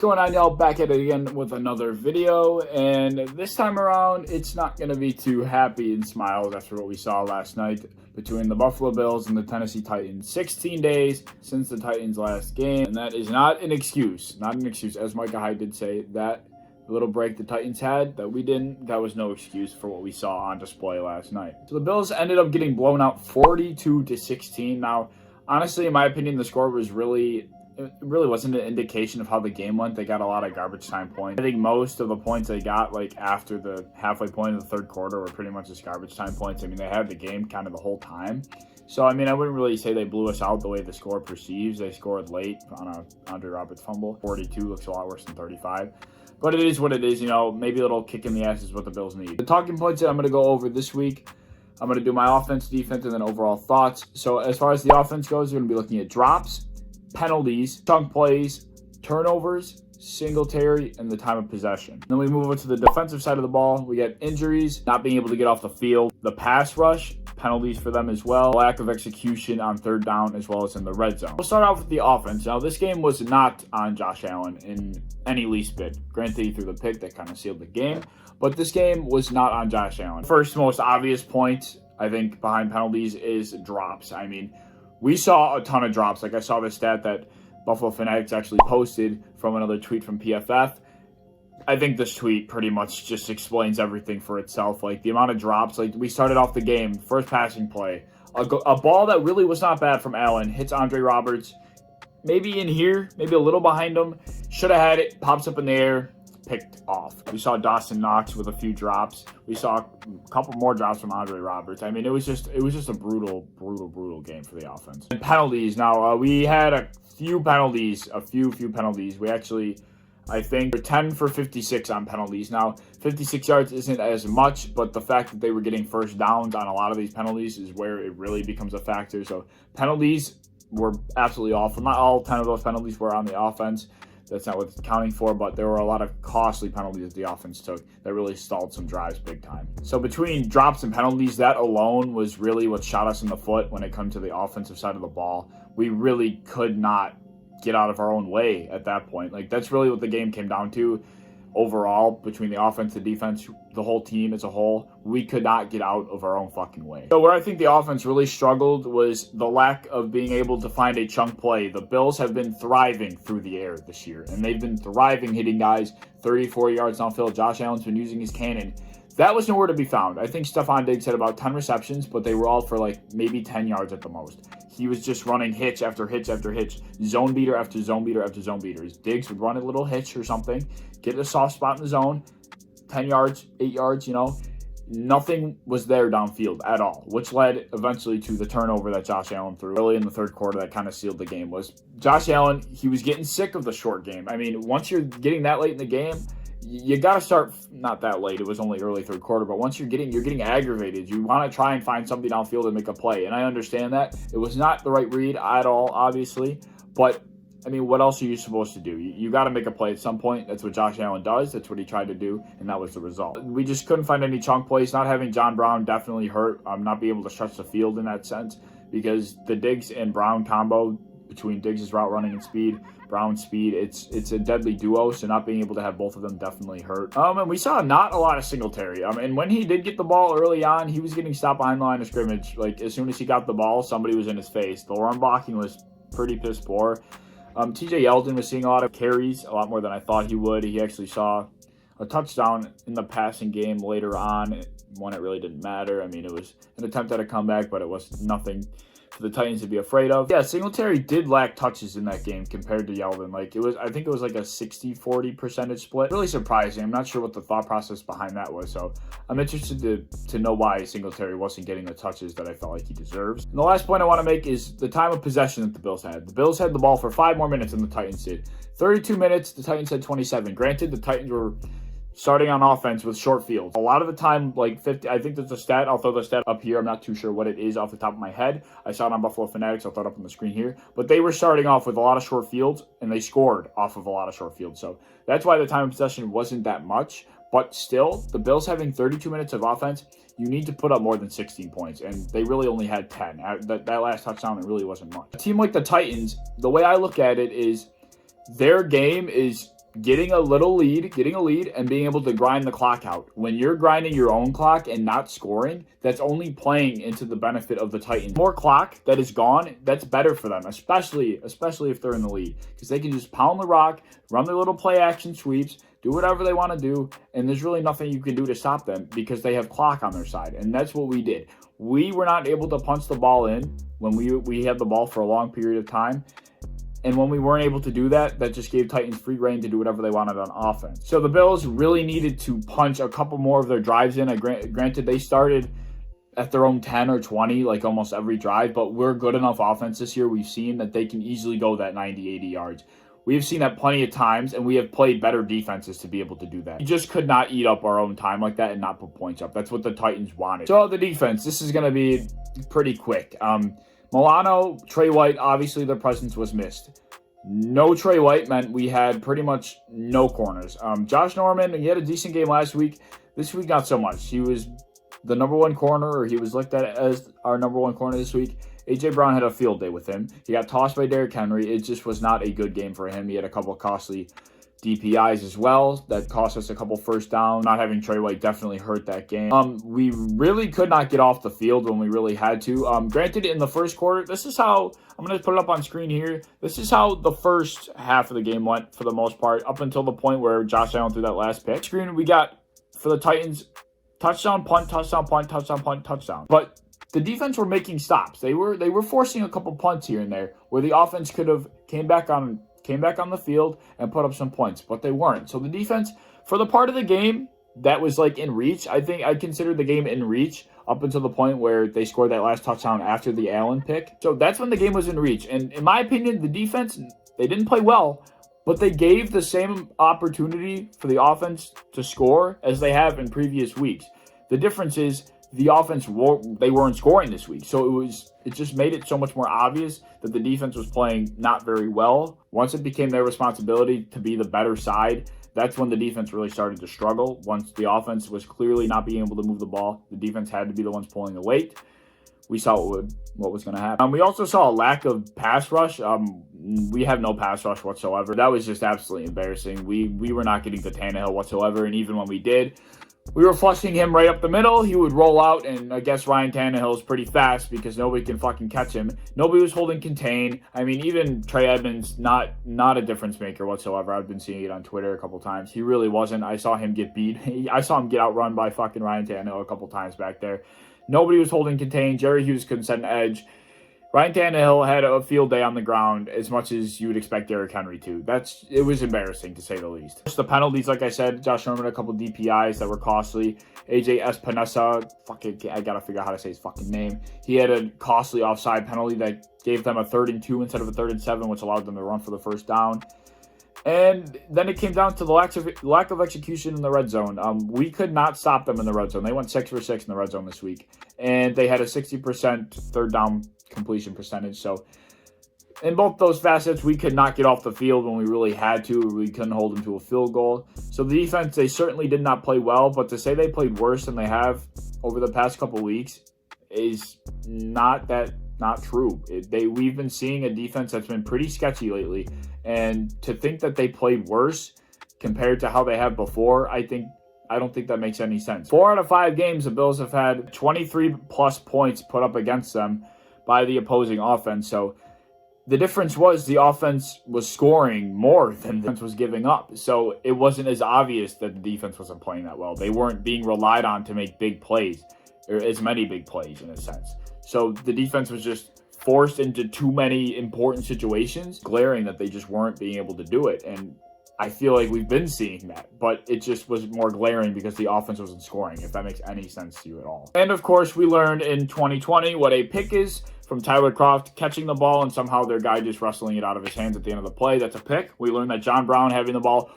Going on, y'all? Back at it again with another video, and this time around it's not going to be too happy and smiles after what we saw last night between the Buffalo Bills and the Tennessee Titans. 16 days since the Titans' last game, and that is not an excuse. As Micah Hyde did say, that little break the Titans had that we didn't, that was no excuse for what we saw on display last night. So the Bills ended up getting blown out 42-16. Now, honestly, in my opinion, the score was it really wasn't an indication of how the game went. They got a lot of garbage time points. I think most of the points they got, like after the halfway point of the third quarter, were pretty much just garbage time points. I mean, they had the game kind of the whole time. So, I mean, I wouldn't really say they blew us out the way the score perceives. They scored late on a Andre Roberts fumble. 42 looks a lot worse than 35. But it is what it is, you know. Maybe a little kick in the ass is what the Bills need. The talking points that I'm going to go over this week, I'm going to do my offense, defense, and then overall thoughts. So as far as the offense goes, we're going to be looking at drops, penalties, chunk plays, turnovers, Singletary, and the time of possession. Then we move over to the defensive side of the ball. We get injuries, not being able to get off the field, the pass rush, penalties for them as well, lack of execution on third down as well as in the red zone. We'll start off with the offense. Now, this game was not on Josh Allen in any least bit. Granted, he threw the pick that kind of sealed the game, but this game was not on Josh Allen. First most obvious point, I think, behind penalties is drops. I mean, we saw a ton of drops. Like, I saw the stat that Buffalo Fanatics actually posted from another tweet from PFF. I think this tweet pretty much just explains everything for itself. Like, the amount of drops. Like, we started off the game, first passing play, a ball that really was not bad from Allen hits Andre Roberts, maybe in here, maybe a little behind him. Should have had it, pops up in the air, picked off. We saw Dawson Knox with a few drops. We saw a couple more drops from Andre Roberts. I mean, it was just a brutal game for the offense. And penalties. Now, we had a few penalties. We actually, I think, were 10 for 56 on penalties. Now, 56 yards isn't as much, but the fact that they were getting first downs on a lot of these penalties is where it really becomes a factor. So penalties were absolutely awful. Not all 10 of those penalties were on the offense. That's not what it's accounting for, but there were a lot of costly penalties that the offense took that really stalled some drives big time. So between drops and penalties, that alone was really what shot us in the foot when it comes to the offensive side of the ball. We really could not get out of our own way at that point. Like, that's really what the game came down to. Overall, between the offense, the defense, the whole team as a whole, we could not get out of our own fucking way. So where I think the offense really struggled was the lack of being able to find a chunk play. The Bills have been thriving through the air this year, and they've been thriving hitting guys 30-40 yards downfield. Josh Allen's been using his cannon. That was nowhere to be found. I think Stephon Diggs had about 10 receptions, but they were all for like maybe 10 yards at the most. He was just running hitch after hitch after hitch, zone beater after zone beater after zone beaters. Diggs would run a little hitch or something, get a soft spot in the zone, 10 yards, 8 yards, you know. Nothing was there downfield at all, which led eventually to the turnover that Josh Allen threw early in the third quarter that kind of sealed the game. Was Josh Allen, he was getting sick of the short game. I mean, once you're getting that late in the game, you got to start, not that late, it was only early third quarter, but once you're getting aggravated, you want to try and find somebody downfield and make a play. And I understand that. It was not the right read at all, obviously, but I mean, what else are you supposed to do? You got to make a play at some point. That's what Josh Allen does. That's what he tried to do, and that was the result. We just couldn't find any chunk plays. Not having John Brown definitely hurt. Not being able to stretch the field in that sense, because the Diggs and Brown combo between Diggs' route running and speed, Brown's speed, it's a deadly duo, so not being able to have both of them definitely hurt. And we saw not a lot of Singletary. And when he did get the ball early on, he was getting stopped behind the line of scrimmage. Like, as soon as he got the ball, somebody was in his face. The run blocking was pretty piss poor. TJ Yeldon was seeing a lot of carries, a lot more than I thought he would. He actually saw a touchdown in the passing game later on, when it really didn't matter. I mean, it was an attempt at a comeback, but it was nothing for the Titans to be afraid of. Yeah, Singletary did lack touches in that game compared to Yeldon. Like, I think it was like a 60-40 percentage split. Really surprising. I'm not sure what the thought process behind that was, so I'm interested to know why Singletary wasn't getting the touches that I felt like he deserves. And the last point I want to make is the time of possession that the Bills had. The Bills had the ball for 5 more minutes than the Titans did. 32 minutes, the Titans had 27. Granted, the Titans were starting on offense with short fields. A lot of the time, like 50, I think there's a stat. I'll throw the stat up here. I'm not too sure what it is off the top of my head. I saw it on Buffalo Fanatics. I'll throw it up on the screen here. But they were starting off with a lot of short fields, and they scored off of a lot of short fields. So that's why the time of possession wasn't that much. But still, the Bills having 32 minutes of offense, you need to put up more than 16 points. And they really only had 10. That last touchdown, it really wasn't much. A team like the Titans, the way I look at it is their game is getting a lead, and being able to grind the clock out. When you're grinding your own clock and not scoring, that's only playing into the benefit of the Titans. More clock that is gone, that's better for them, especially if they're in the lead, because they can just pound the rock, run their little play action sweeps, do whatever they want to do, and there's really nothing you can do to stop them because they have clock on their side, and that's what we did. We were not able to punch the ball in when we had the ball for a long period of time. And when we weren't able to do that, that just gave Titans free reign to do whatever they wanted on offense. So the Bills really needed to punch a couple more of their drives in. Granted, they started at their own 10 or 20, like almost every drive, but we're good enough offense this year. We've seen that they can easily go that 90, 80 yards. We've seen that plenty of times, and we have played better defenses to be able to do that. We just could not eat up our own time like that and not put points up. That's what the Titans wanted. So the defense, this is going to be pretty quick. Milano, Trey White, obviously their presence was missed. No Trey White meant we had pretty much no corners. Josh Norman, he had a decent game last week. This week, not so much. He was the number one corner, or he was looked at as our number one corner this week. A.J. Brown had a field day with him. He got tossed by Derrick Henry. It just was not a good game for him. He had a couple of costly DPIs as well that cost us a couple first down. Not having Trey White definitely hurt that game. We really could not get off the field when we really had to. Granted, in the first quarter, this is how, I'm going to put it up on screen here. This is how the first half of the game went for the most part, up until the point where Josh Allen threw that last pick. Screen, we got, for the Titans, touchdown, punt, touchdown, punt, touchdown, punt, touchdown. But the defense were making stops. They were forcing a couple punts here and there where the offense could have came back on the field and put up some points, but they weren't. So the defense, for the part of the game that was like in reach, I think I considered the game in reach up until the point where they scored that last touchdown after the Allen pick. So that's when the game was in reach. And in my opinion, the defense, they didn't play well, but they gave the same opportunity for the offense to score as they have in previous weeks. The difference is the offense, they weren't scoring this week. So it just made it so much more obvious that the defense was playing not very well. Once it became their responsibility to be the better side, that's when the defense really started to struggle. Once the offense was clearly not being able to move the ball, the defense had to be the ones pulling the weight. We saw what was going to happen. We also saw a lack of pass rush. We have no pass rush whatsoever. That was just absolutely embarrassing. We were not getting to Tannehill whatsoever, and even when we did, we were flushing him right up the middle. He would roll out, and I guess Ryan Tannehill is pretty fast because nobody can fucking catch him. Nobody was holding contain. I mean, even Trey Edmonds, not a difference maker whatsoever. I've been seeing it on Twitter a couple times. He really wasn't. I saw him get beat. I saw him get outrun by fucking Ryan Tannehill a couple times back there. Nobody was holding contain. Jerry Hughes couldn't set an edge. Ryan Tannehill had a field day on the ground as much as you would expect Derrick Henry to. It was embarrassing, to say the least. Just the penalties, like I said, Josh Norman, a couple DPIs that were costly. AJ Espinosa, I gotta figure out how to say his fucking name. He had a costly offside penalty that gave them a 3rd and 2 instead of a 3rd and 7, which allowed them to run for the first down. And then it came down to the lack of execution in the red zone. We could not stop them in the red zone. They went 6 for 6 in the red zone this week. And they had a 60% third down completion percentage. So in both those facets, we could not get off the field when we really had to. We couldn't hold them to a field goal. So the defense, they certainly did not play well. But to say they played worse than they have over the past couple weeks is not true. We've been seeing a defense that's been pretty sketchy lately. And to think that they played worse compared to how they have before, I don't think that makes any sense. 4 out of 5 games, the Bills have had 23 plus points put up against them by the opposing offense. So the difference was the offense was scoring more than the defense was giving up. So it wasn't as obvious that the defense wasn't playing that well. They weren't being relied on to make big plays, or as many big plays in a sense. So the defense was just forced into too many important situations, glaring that they just weren't being able to do it. And I feel like we've been seeing that, but it just was more glaring because the offense wasn't scoring, if that makes any sense to you at all. And of course, we learned in 2020 what a pick is from Tyler Kroft catching the ball and somehow their guy just wrestling it out of his hands at the end of the play. That's a pick. We learned that John Brown having the ball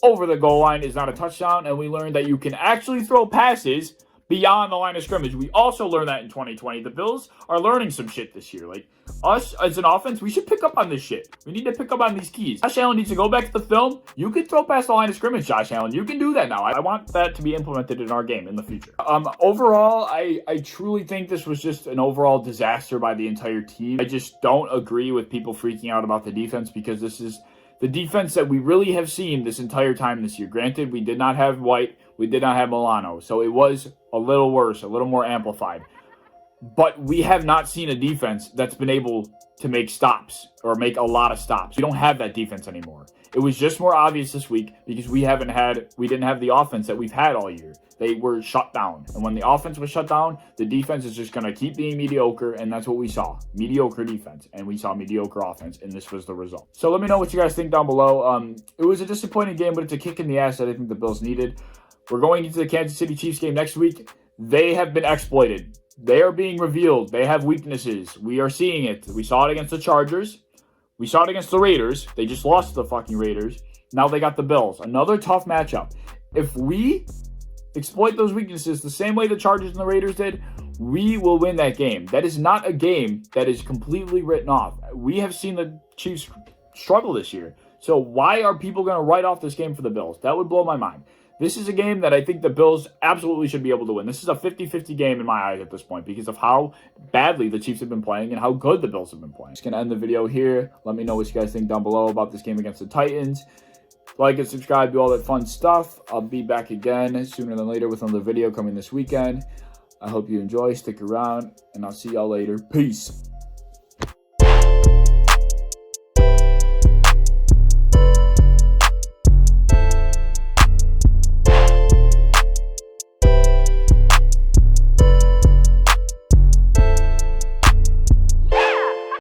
over the goal line is not a touchdown, and we learned that you can actually throw passes beyond the line of scrimmage. We also learned that in 2020. The Bills are learning some shit this year. Like, us as an offense, we should pick up on this shit. We need to pick up on these keys. Josh Allen needs to go back to the film. You can throw past the line of scrimmage, Josh Allen. You can do that now. I want that to be implemented in our game in the future. Overall, I truly think this was just an overall disaster by the entire team. I just don't agree with people freaking out about the defense because this is the defense that we really have seen this entire time this year. Granted, we did not have White, we did not have Milano, so it was a little worse, a little more amplified. But we have not seen a defense that's been able to make stops or make a lot of stops. We don't have that defense anymore. It was just more obvious this week because we didn't have the offense that we've had all year. They were shut down. And when the offense was shut down, the defense is just going to keep being mediocre, and that's what we saw. Mediocre defense, and we saw mediocre offense, and this was the result. So let me know what you guys think down below. It was a disappointing game, but it's a kick in the ass that I think the Bills needed. We're going into the Kansas City Chiefs game next week. They have been exploited. They are being revealed. They have weaknesses. We are seeing it. We saw it against the Chargers. We saw it against the Raiders. They just lost to the fucking Raiders. Now they got the Bills. Another tough matchup. If we exploit those weaknesses the same way the Chargers and the Raiders did, we will win that game. That is not a game that is completely written off. We have seen the Chiefs struggle this year. So why are people going to write off this game for the Bills? That would blow my mind. This is a game that I think the Bills absolutely should be able to win. This is a 50-50 game in my eyes at this point because of how badly the Chiefs have been playing and how good the Bills have been playing. Just going to end the video here. Let me know what you guys think down below about this game against the Titans. Like and subscribe, do all that fun stuff. I'll be back again sooner than later with another video coming this weekend. I hope you enjoy. Stick around, and I'll see y'all later. Peace.